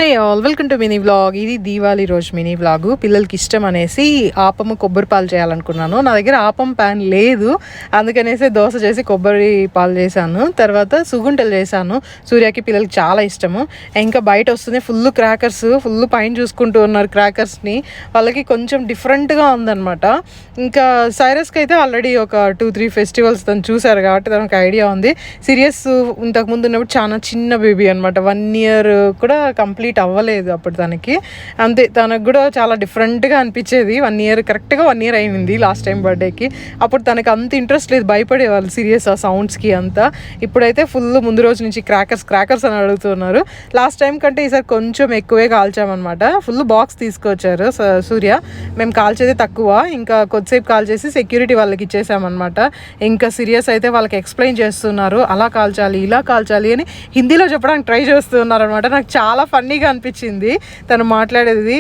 Hey all welcome to mini vlog. ఇది దీవాళీ రోజు mini vlog. పిల్లలకి ఇష్టం అనేసి ఆపము కొబ్బరి పాలు చేయాలనుకున్నాను. నా దగ్గర ఆపం ప్యాన్ లేదు, అందుకనేసి దోశ చేసి కొబ్బరి పాలు చేశాను. తర్వాత సుగుంటలు చేశాను. సూర్యకి పిల్లలకి చాలా ఇష్టము. ఇంకా బయట వస్తుంది ఫుల్ క్రాకర్స్, ఫుల్ పైన చూసుకుంటూ ఉన్నారు క్రాకర్స్ని. వాళ్ళకి కొంచెం డిఫరెంట్గా ఉందన్నమాట. ఇంకా సైరస్కి అయితే ఆల్రెడీ ఒక 2-3 ఫెస్టివల్స్ తను చూశారు కాబట్టి తనకు ఐడియా ఉంది. సీరియస్ ఇంతకుముందు ఉన్నప్పుడు చాలా చిన్న బేబీ అనమాట, 1 year కూడా కంప్లీట్ అవ్వలేదు అప్పుడు తనకి. అంతే, తనకు కూడా చాలా డిఫరెంట్గా అనిపించేది. 1 year కరెక్ట్గా 1 year అయింది లాస్ట్ టైం బర్త్డేకి. అప్పుడు తనకు అంత ఇంట్రెస్ట్ లేదు, భయపడేవాళ్ళు సీరియస్ ఆ సౌండ్స్కి అంతా. ఇప్పుడైతే ఫుల్ ముందు రోజు నుంచి క్రాకర్స్ అని అడుగుతున్నారు. లాస్ట్ టైం కంటే ఈసారి కొంచెం ఎక్కువే కాల్చామన్నమాట. ఫుల్ బాక్స్ తీసుకొచ్చారు సూర్య. మేము కాల్చేది తక్కువ, ఇంకా కొద్దిసేపు కాల్ చేసి సెక్యూరిటీ వాళ్ళకి ఇచ్చేసామన్నమాట. ఇంకా సీరియస్ అయితే వాళ్ళకి ఎక్స్ప్లెయిన్ చేస్తున్నారు, అలా కాల్చాలి ఇలా కాల్చాలి అని హిందీలో చెప్పడానికి ట్రై చేస్తున్నారు అనమాట. నాకు చాలా ఫన్నీగా అనిపించింది తను మాట్లాడేది.